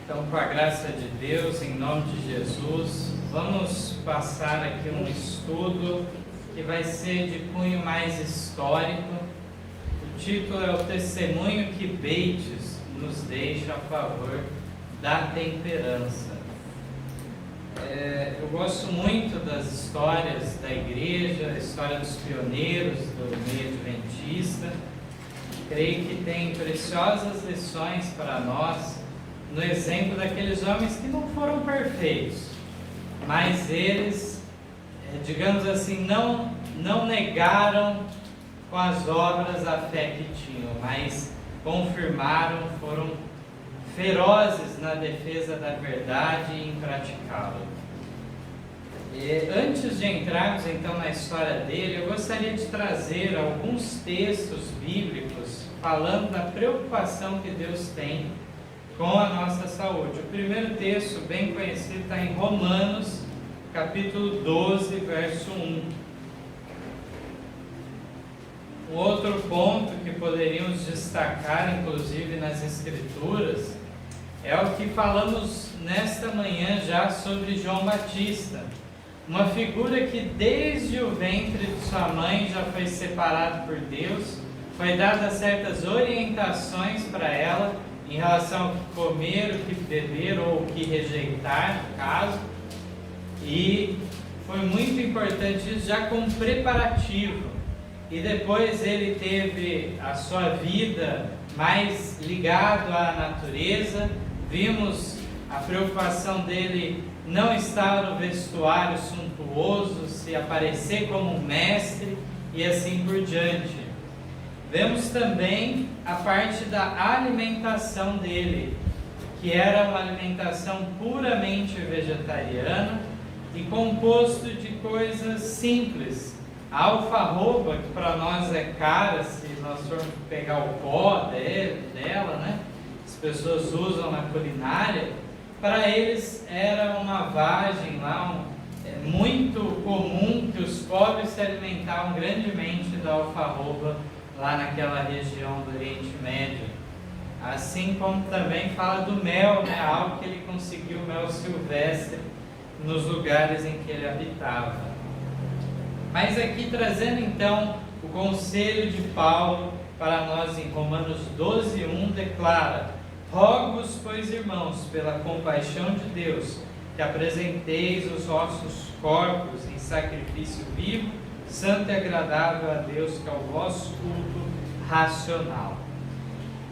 Então, com a graça de Deus, em nome de Jesus, vamos passar aqui um estudo que vai ser de cunho mais histórico. O título é O Testemunho que Bates nos deixa a favor da temperança. Eu gosto muito das histórias da igreja, a história dos pioneiros do meio adventista. Creio que tem preciosas lições para nós no exemplo daqueles homens que não foram perfeitos, mas eles, digamos assim, não negaram com as obras a fé que tinham, mas confirmaram, foram ferozes na defesa da verdade e em praticá-la. Antes de entrarmos então na história dele, eu gostaria de trazer alguns textos bíblicos falando da preocupação que Deus tem com a nossa saúde. O primeiro texto bem conhecido está em Romanos, capítulo 12, verso 1. Um outro ponto que poderíamos destacar, inclusive nas Escrituras, é o que falamos nesta manhã já sobre João Batista, uma figura que desde o ventre de sua mãe já foi separado por Deus, foi dada certas orientações para ela em relação ao que comer, o que beber ou o que rejeitar, no caso, e foi muito importante isso já como preparativo. E depois ele teve a sua vida mais ligado à natureza. Vimos a preocupação dele não estar no vestuário suntuoso, se aparecer como um mestre e assim por diante. Vemos também a parte da alimentação dele, que era uma alimentação puramente vegetariana e composto de coisas simples. A alfarroba, que para nós é cara, se nós formos pegar o pó dela, né? As pessoas usam na culinária, para eles era uma vagem lá, muito comum que os pobres se alimentavam grandemente da alfarroba lá naquela região do Oriente Médio. Assim como também fala do mel, né? Algo que ele conseguiu, mel silvestre, nos lugares em que ele habitava. Mas aqui trazendo então o conselho de Paulo para nós em Romanos 12:1 declara: rogo-vos, pois, irmãos, pela compaixão de Deus, que apresenteis os vossos corpos em sacrifício vivo, santo e agradável a Deus, que é o vosso culto racional.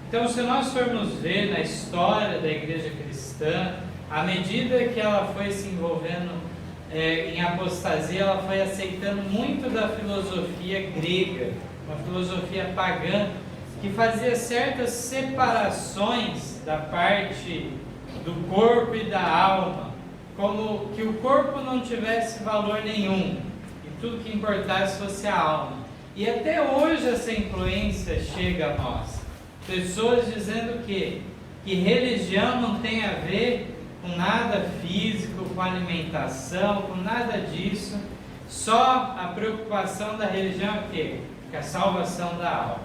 Então, se nós formos ver na história da igreja cristã, à medida que ela foi se envolvendo em apostasia, ela foi aceitando muito da filosofia grega, uma filosofia pagã, que fazia certas separações da parte do corpo e da alma, como que o corpo não tivesse valor nenhum, tudo que importasse fosse a alma. E até hoje essa influência chega a nós. Pessoas dizendo que religião não tem a ver com nada físico, com alimentação, com nada disso. Só a preocupação da religião é o quê? Que a salvação da alma.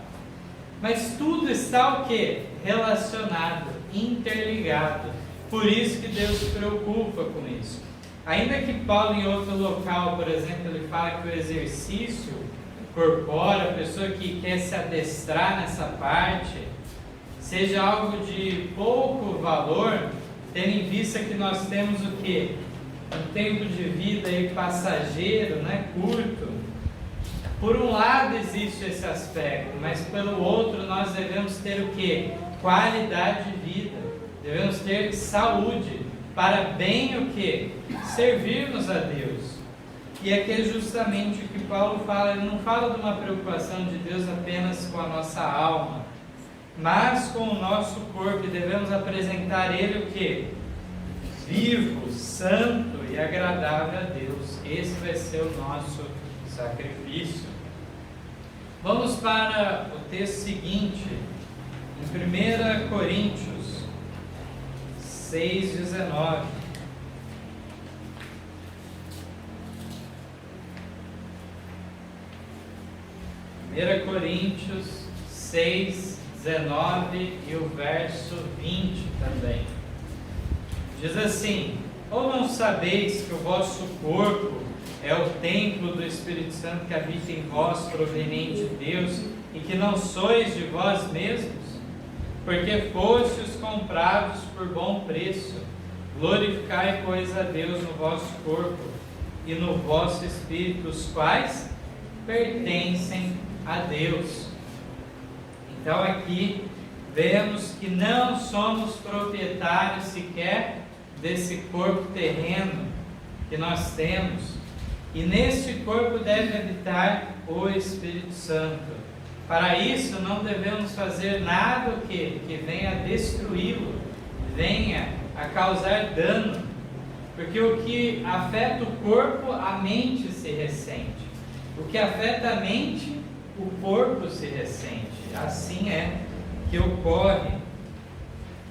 Mas tudo está o quê? Relacionado, interligado. Por isso que Deus se preocupa com isso. Ainda que Paulo em outro local, por exemplo, ele fala que o exercício corpóreo, a pessoa que quer se adestrar nessa parte, seja algo de pouco valor, tendo em vista que nós temos o quê? Um tempo de vida aí passageiro, né? Curto. Por um lado existe esse aspecto, mas pelo outro nós devemos ter o quê? Qualidade de vida, devemos ter saúde, para bem o que? Servirmos a Deus. E aqui é justamente o que Paulo fala. Ele não fala de uma preocupação de Deus apenas com a nossa alma, mas com o nosso corpo, e devemos apresentar ele o que? Vivo, santo e agradável a Deus. Esse vai ser o nosso sacrifício. Vamos para o texto seguinte, em 1 Coríntios 6:19. 1 6:19 e o verso 20 também. Diz assim: ou não sabeis que o vosso corpo é o templo do Espírito Santo que habita em vós, proveniente de Deus, e que não sois de vós mesmos? Porque fostes comprados por bom preço. Glorificai, pois, a Deus no vosso corpo e no vosso espírito, os quais pertencem a Deus. Então aqui vemos que não somos proprietários sequer desse corpo terreno que nós temos, e neste corpo deve habitar o Espírito Santo. Para isso não devemos fazer nada que venha a destruí-lo, venha a causar dano, porque o que afeta o corpo, a mente se ressente. O que afeta a mente, o corpo se ressente. Assim é que ocorre.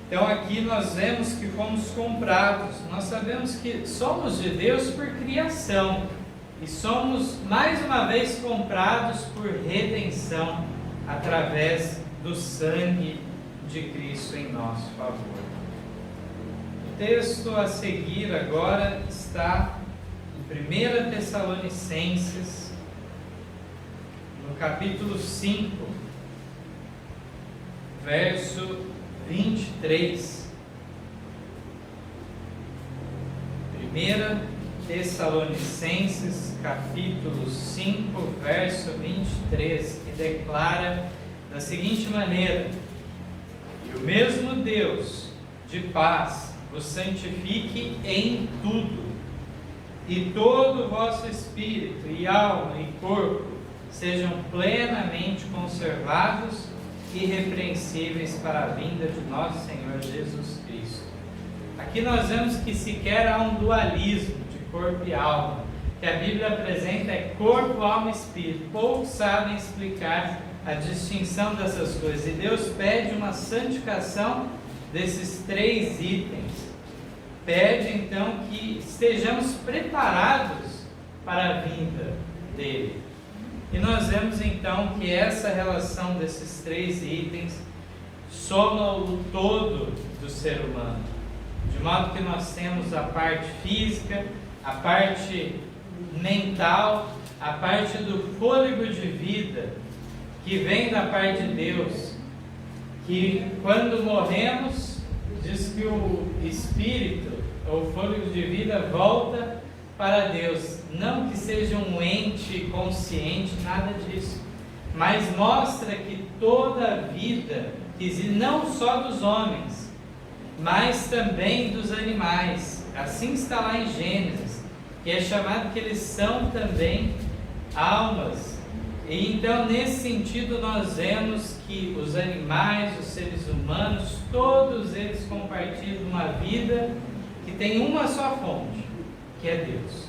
Então aqui nós vemos que fomos comprados. Nós sabemos que somos de Deus por criação e somos mais uma vez comprados por redenção através do sangue de Cristo em nosso favor. O texto a seguir agora está em 1 Tessalonicenses, no capítulo 5, verso 23. 1 Tessalonicenses, capítulo 5, verso 23, que declara da seguinte maneira: e o mesmo Deus de paz vos santifique em tudo, e todo o vosso espírito e alma e corpo sejam plenamente conservados e irrepreensíveis para a vinda de nosso Senhor Jesus Cristo. Aqui nós vemos que sequer há um dualismo de corpo e alma. Que a Bíblia apresenta é corpo, alma e espírito. Poucos sabem explicar a distinção dessas coisas. E Deus pede uma santificação desses três itens. Pede então que estejamos preparados para a vinda dele. E nós vemos então que essa relação desses três itens soma o todo do ser humano. De modo que nós temos a parte física, a parte mental, a parte do fôlego de vida, que vem da parte de Deus, que quando morremos, diz que o espírito, ou fôlego de vida, volta para Deus. Não que seja um ente consciente, nada disso, mas mostra que toda a vida, não só dos homens, mas também dos animais, assim está lá em Gênesis, que é chamado que eles são também almas. E então nesse sentido nós vemos que os animais, os seres humanos, todos eles compartilham uma vida que tem uma só fonte, que é Deus.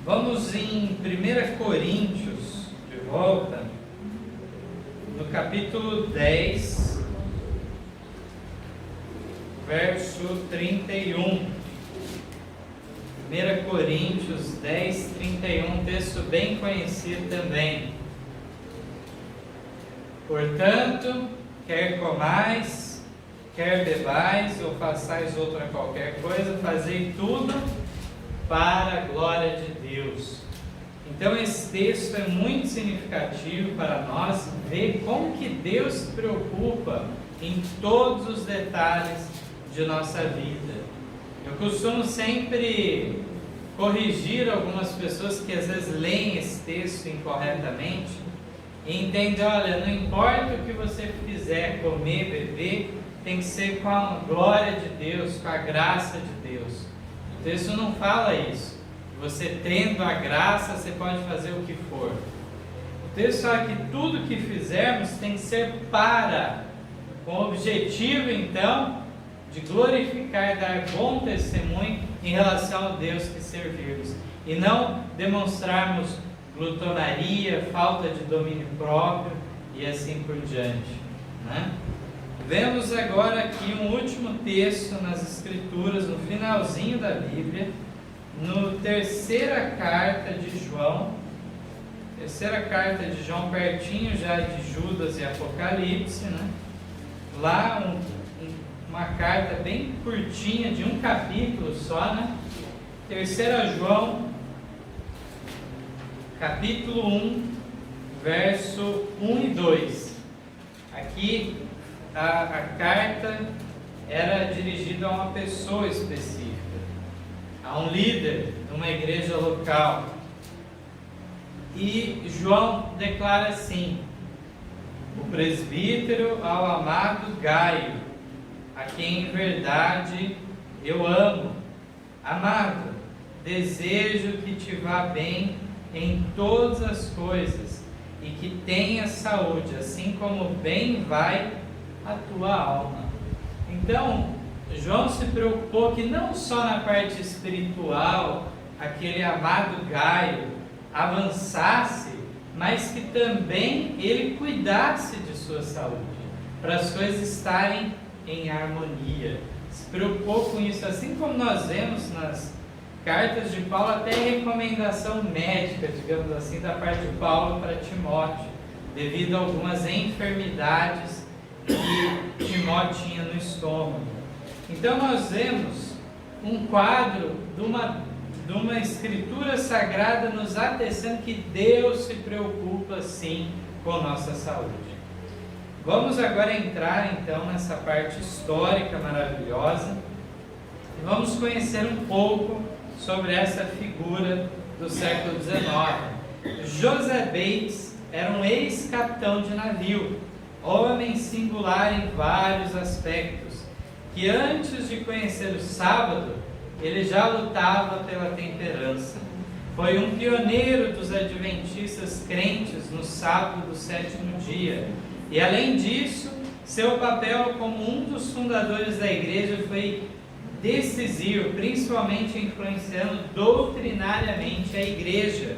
Vamos em 1 Coríntios, de volta, no capítulo 10, verso 31. 1 Coríntios 10, 31, texto bem conhecido também. Portanto, quer comais, quer bebais, ou façais outra qualquer coisa, fazei tudo para a glória de Deus. Então esse texto é muito significativo para nós ver como que Deus se preocupa em todos os detalhes de nossa vida. Eu costumo sempre corrigir algumas pessoas que às vezes leem esse texto incorretamente e entendem: olha, não importa o que você fizer, comer, beber, tem que ser com a glória de Deus, com a graça de Deus. O texto não fala isso. Você tendo a graça, você pode fazer o que for. O texto fala que tudo que fizermos tem que ser com o objetivo então de glorificar, dar bom testemunho em relação ao Deus que servimos, e não demonstrarmos glutonaria, falta de domínio próprio e assim por diante, né? Vemos agora aqui um último texto nas Escrituras, no finalzinho da Bíblia, no terceira carta de João, pertinho já de Judas e Apocalipse, né? Lá uma carta bem curtinha, de um capítulo só, né? 3 João, capítulo 1, verso 1 e 2. Aqui a carta era dirigida a uma pessoa específica, a um líder de uma igreja local. E João declara assim: o presbítero ao amado Gaio, a quem em verdade eu amo. Amado, desejo que te vá bem em todas as coisas e que tenha saúde, assim como bem vai a tua alma. Então, João se preocupou que não só na parte espiritual aquele amado Gaio avançasse, mas que também ele cuidasse de sua saúde, para as coisas estarem em harmonia. Se preocupou com isso, assim como nós vemos nas cartas de Paulo, até recomendação médica, digamos assim, da parte de Paulo para Timóteo, devido a algumas enfermidades que Timóteo tinha no estômago. Então nós vemos um quadro de uma escritura sagrada nos atestando que Deus se preocupa sim com nossa saúde. Vamos agora entrar então nessa parte histórica maravilhosa e vamos conhecer um pouco sobre essa figura do século XIX. José Bates era um ex-capitão de navio, homem singular em vários aspectos, que antes de conhecer o sábado, ele já lutava pela temperança. Foi um pioneiro dos adventistas crentes no sábado do 7º dia. E além disso, seu papel como um dos fundadores da igreja foi decisivo, principalmente influenciando doutrinariamente a igreja.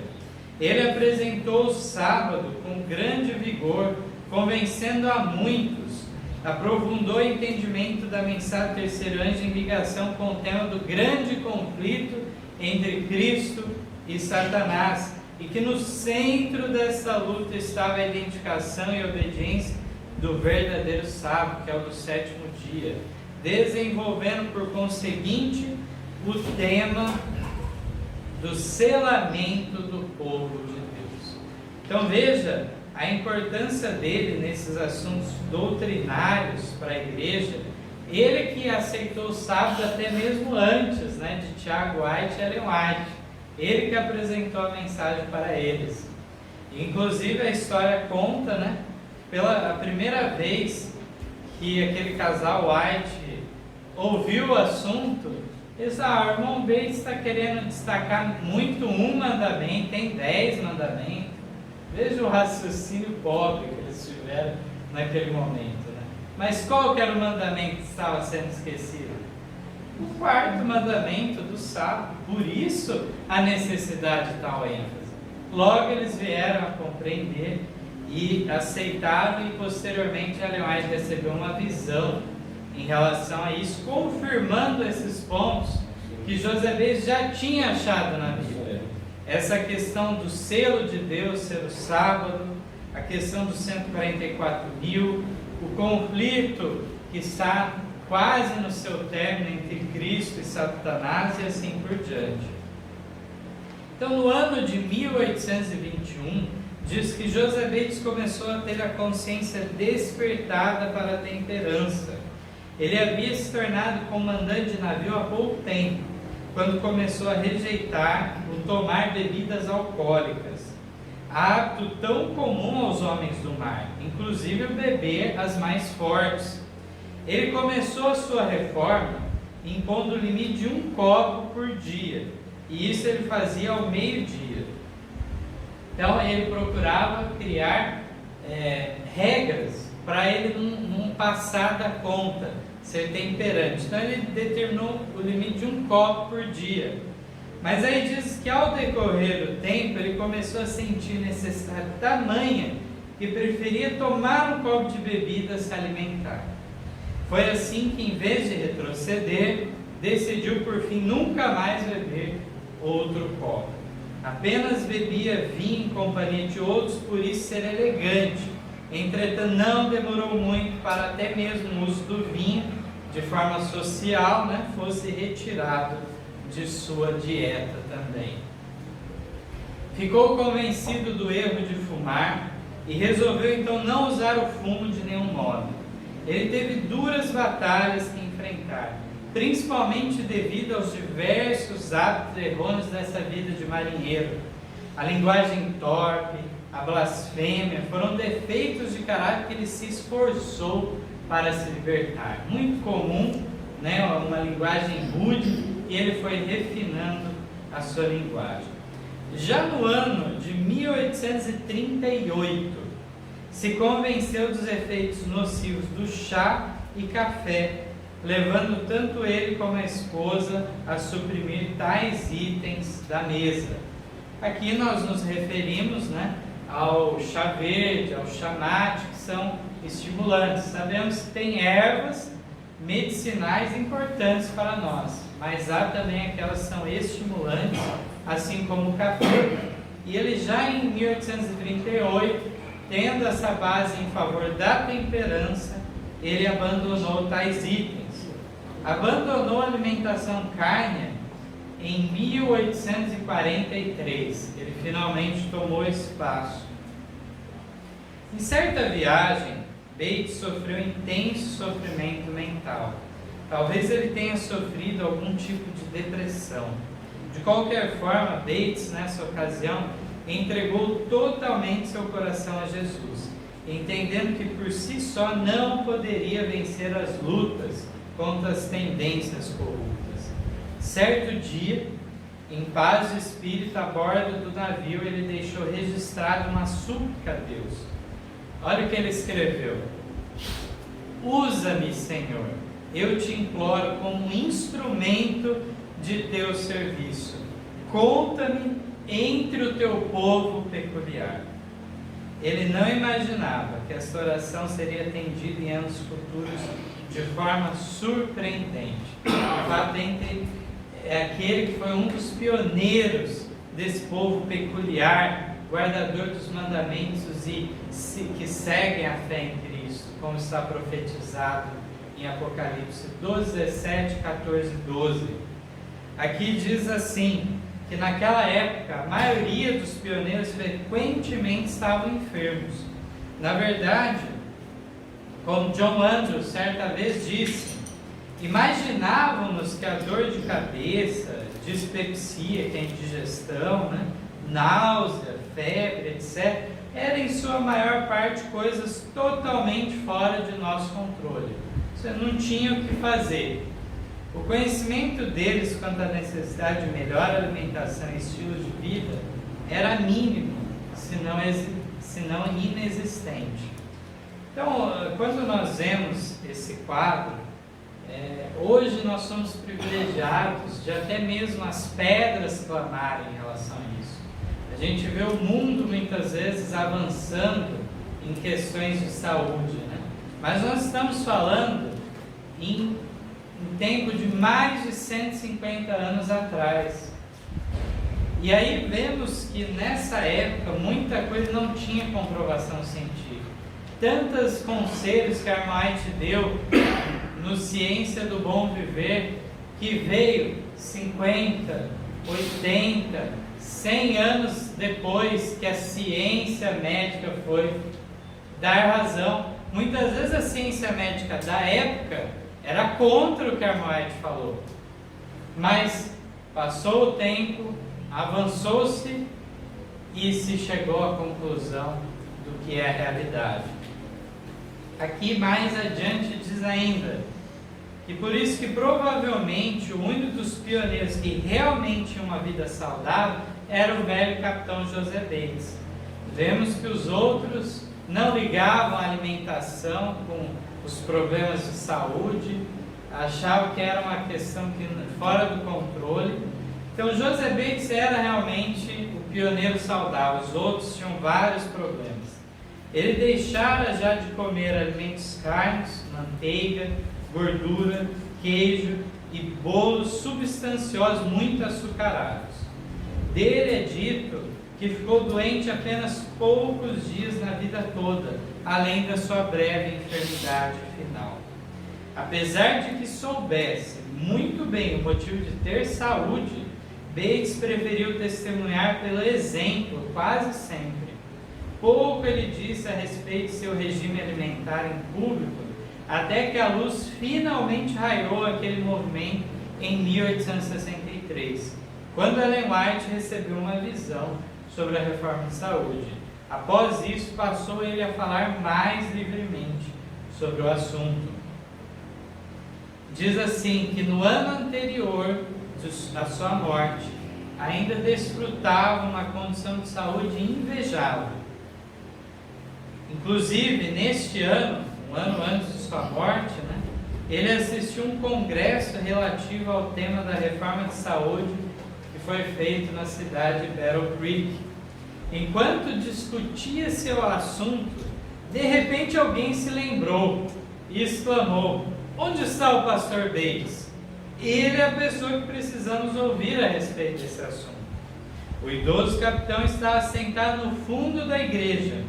Ele apresentou o sábado com grande vigor, convencendo a muitos. Aprofundou o entendimento da mensagem do terceiro anjo em ligação com o tema do grande conflito entre Cristo e Satanás, e que no centro dessa luta estava a identificação e obediência do verdadeiro sábado, que é o do 7º dia, desenvolvendo por conseguinte o tema do selamento do povo de Deus. Então veja a importância dele nesses assuntos doutrinários para a igreja. Ele que aceitou o sábado até mesmo antes, de Tiago White e Ellen White. Ele que apresentou a mensagem para eles. Inclusive a história conta, pela primeira vez que aquele casal White ouviu o assunto, eles falaram: o irmão Bates está querendo destacar muito um mandamento, tem 10 mandamentos. Veja o raciocínio pobre que eles tiveram naquele momento. Mas qual que era o mandamento que estava sendo esquecido? O 4º mandamento do sábado. Por isso a necessidade de tal ênfase. Logo eles vieram a compreender e aceitaram, e posteriormente Ellen White recebeu uma visão em relação a isso, confirmando esses pontos que José Bates já tinha achado na Bíblia. Essa questão do selo de Deus ser o sábado, a questão dos 144.000, o conflito que está quase no seu término entre Cristo e Satanás e assim por diante. Então, no ano de 1821, diz que José Bates começou a ter a consciência despertada para a temperança. Ele havia se tornado comandante de navio há pouco tempo, quando começou a rejeitar o tomar bebidas alcoólicas, hábito tão comum aos homens do mar, inclusive o beber as mais fortes. Ele começou a sua reforma impondo o limite de 1 copo por dia, e isso ele fazia ao meio-dia. Então ele procurava criar regras para ele não passar da conta, ser temperante. Então ele determinou o limite de 1 copo por dia. Mas aí diz que ao decorrer do tempo ele começou a sentir necessidade tamanha que preferia tomar um copo de bebida a se alimentar. Foi assim que, em vez de retroceder, decidiu por fim nunca mais beber outro copo. Apenas bebia vinho em companhia de outros, por isso ser elegante. Entretanto, não demorou muito para até mesmo o uso do vinho de forma social, né, fosse retirado de sua dieta também. Ficou convencido do erro de fumar e resolveu então não usar o fumo de nenhum modo. Ele teve duras batalhas que enfrentar, principalmente devido aos diversos hábitos errôneos dessa vida de marinheiro. A linguagem torpe, a blasfêmia, foram defeitos de caráter que ele se esforçou para se libertar. Muito comum, né, uma linguagem rude, e ele foi refinando a sua linguagem. Já no ano de 1838, se convenceu dos efeitos nocivos do chá e café, levando tanto ele como a esposa a suprimir tais itens da mesa. Aqui nós nos referimos, né, ao chá verde, ao chá mate, que são estimulantes. Sabemos que tem ervas medicinais importantes para nós, mas há também aquelas que são estimulantes, assim como o café. E ele já em 1838, tendo essa base em favor da temperança, ele abandonou tais itens. Abandonou a alimentação carne em 1843. Ele finalmente tomou espaço. Em certa viagem, Bates sofreu intenso sofrimento mental. Talvez ele tenha sofrido algum tipo de depressão. De qualquer forma, Bates, nessa ocasião, entregou totalmente seu coração a Jesus, entendendo que por si só não poderia vencer as lutas contra as tendências corruptas. Certo dia, em paz de espírito, a bordo do navio, ele deixou registrado uma súplica a Deus. Olha o que ele escreveu: usa-me, Senhor, eu te imploro como instrumento de teu serviço. Conta-me entre o teu povo peculiar. Ele não imaginava que essa oração seria atendida em anos futuros de forma surpreendente. O fato é aquele que foi um dos pioneiros desse povo peculiar, guardador dos mandamentos e que seguem a fé em Cristo, como está profetizado em Apocalipse 12, 17, 14 e 12. Aqui diz assim, que naquela época a maioria dos pioneiros frequentemente estavam enfermos. Na verdade, como John Andrews certa vez disse, imaginávamos que a dor de cabeça, dispepsia, que é indigestão, né, náusea, febre, etc., eram em sua maior parte coisas totalmente fora de nosso controle. Você não tinha o que fazer. O conhecimento deles quanto à necessidade de melhor alimentação e estilo de vida era mínimo, se não inexistente. Então, quando nós vemos esse quadro, hoje nós somos privilegiados de até mesmo as pedras clamarem em relação a isso. A gente vê o mundo muitas vezes avançando em questões de saúde, né? Mas nós estamos falando em tempo de mais de 150 anos atrás. E aí vemos que nessa época muita coisa não tinha comprovação científica. Tantos conselhos que Arnold deu no Ciência do Bom Viver, que veio 50, 80, 100 anos depois que a ciência médica foi dar razão. Muitas vezes a ciência médica da época era contra o que Arnold falou. Mas passou o tempo, avançou-se e se chegou à conclusão do que é a realidade. Aqui mais adiante diz ainda que por isso que provavelmente o único dos pioneiros que realmente tinha uma vida saudável era o velho capitão José Bates. Vemos que os outros não ligavam a alimentação com os problemas de saúde, achavam que era uma questão fora do controle. Então José Bates era realmente o pioneiro saudável, os outros tinham vários problemas. Ele deixara já de comer alimentos carnes, manteiga, gordura, queijo e bolos substanciosos muito açucarados. Dele é dito que ficou doente apenas poucos dias na vida toda, além da sua breve enfermidade final. Apesar de que soubesse muito bem o motivo de ter saúde, Bates preferiu testemunhar pelo exemplo quase sempre. Pouco ele disse a respeito de seu regime alimentar em público, até que a luz finalmente raiou aquele movimento em 1863, quando Ellen White recebeu uma visão sobre a reforma de saúde. Após isso, passou ele a falar mais livremente sobre o assunto. Diz assim que no ano anterior à sua morte, ainda desfrutava uma condição de saúde invejável. Inclusive, neste ano, um ano antes de sua morte, ele assistiu um congresso relativo ao tema da reforma de saúde que foi feito na cidade de Battle Creek. Enquanto discutia seu assunto, de repente alguém se lembrou e exclamou: onde está o pastor Bates? Ele é a pessoa que precisamos ouvir a respeito desse assunto. O idoso capitão estava sentado no fundo da igreja.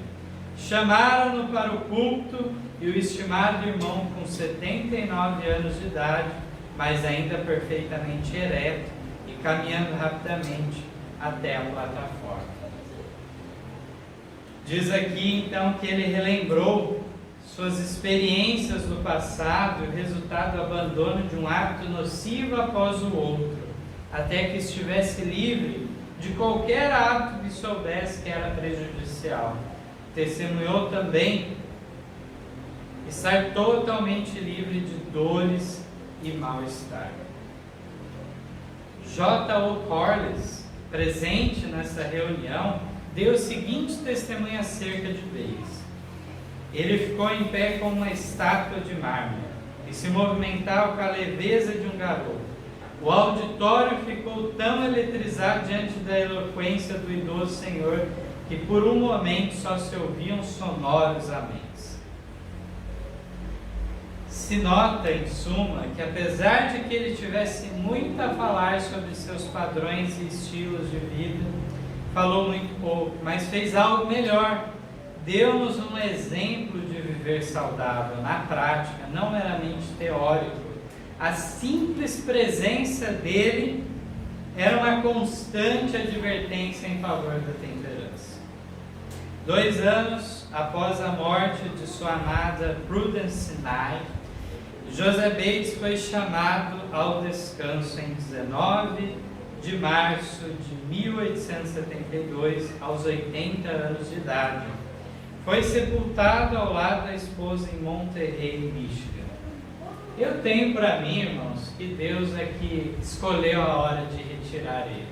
Chamaram-no para o púlpito e o estimado irmão, com 79 anos de idade, mas ainda perfeitamente ereto e caminhando rapidamente até a plataforma. Diz aqui então que ele relembrou suas experiências do passado e o resultado do abandono de um hábito nocivo após o outro, até que estivesse livre de qualquer hábito que soubesse que era prejudicial. Testemunhou também estar totalmente livre de dores e mal-estar. J.O. Corliss, presente nessa reunião, deu o seguinte testemunho acerca de Bates. Ele ficou em pé como uma estátua de mármore e se movimentava com a leveza de um garoto. O auditório ficou tão eletrizado diante da eloquência do idoso senhor que por um momento só se ouviam sonoros améns. Se nota, em suma, que apesar de que ele tivesse muito a falar sobre seus padrões e estilos de vida, falou muito pouco, mas fez algo melhor. Deu-nos um exemplo de viver saudável na prática, não meramente teórico. A simples presença dele era uma constante advertência em favor da temperança. 2 anos após a morte de sua amada Prudence Nye, Joseph Bates foi chamado ao descanso em 19 de março de 1872, aos 80 anos de idade. Foi sepultado ao lado da esposa em Monterey, Michigan. Eu tenho para mim, irmãos, que Deus é que escolheu a hora de retirar ele.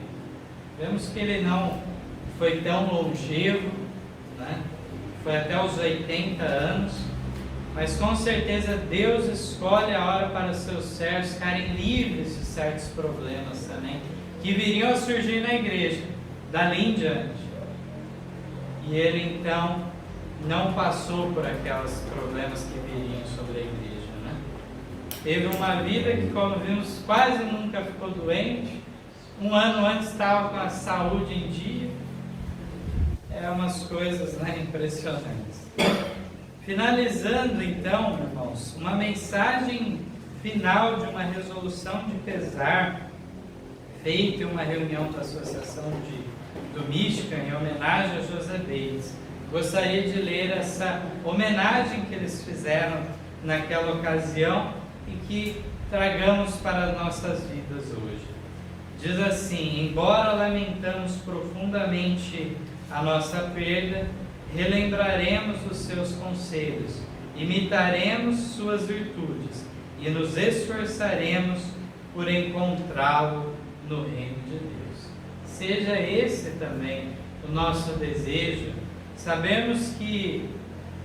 Vemos que ele não foi tão longevo, foi até os 80 anos, mas com certeza Deus escolhe a hora para os seus servos ficarem livres de certos problemas também, que viriam a surgir na igreja, dali em diante. E ele então não passou por aqueles problemas que viriam sobre a igreja, Teve uma vida que, como vimos, quase nunca ficou doente. Um ano antes estava com a saúde em dia. É umas coisas impressionantes. Finalizando então, irmãos, uma mensagem final de uma resolução de pesar feita em uma reunião da Associação do Michigan em homenagem a Joseph Bates. Gostaria de ler essa homenagem que eles fizeram naquela ocasião e que tragamos para as nossas vidas hoje. Diz assim: embora lamentamos profundamente a nossa perda, relembraremos os seus conselhos, imitaremos suas virtudes e nos esforçaremos por encontrá-lo no reino de Deus. Seja esse também o nosso desejo. Sabemos que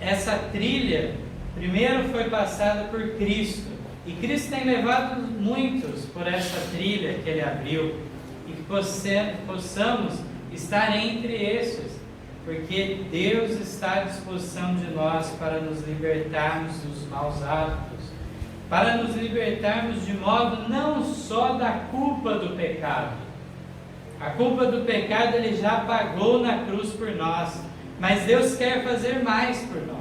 essa trilha primeiro foi passada por Cristo, e Cristo tem levado muitos por essa trilha que Ele abriu, e que possamos estar entre esses, porque Deus está à disposição de nós para nos libertarmos dos maus hábitos, para nos libertarmos de modo não só da culpa do pecado. A culpa do pecado Ele já pagou na cruz por nós, mas Deus quer fazer mais por nós.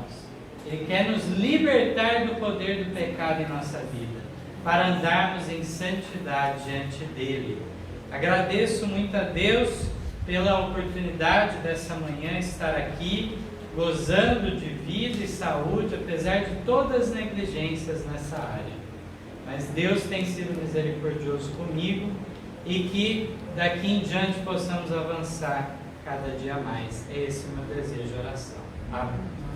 Ele quer nos libertar do poder do pecado em nossa vida, para andarmos em santidade diante dele. Agradeço muito a Deus pela oportunidade dessa manhã estar aqui, gozando de vida e saúde, apesar de todas as negligências nessa área. Mas Deus tem sido misericordioso comigo e que daqui em diante possamos avançar cada dia mais. É esse o meu desejo de oração. Amém.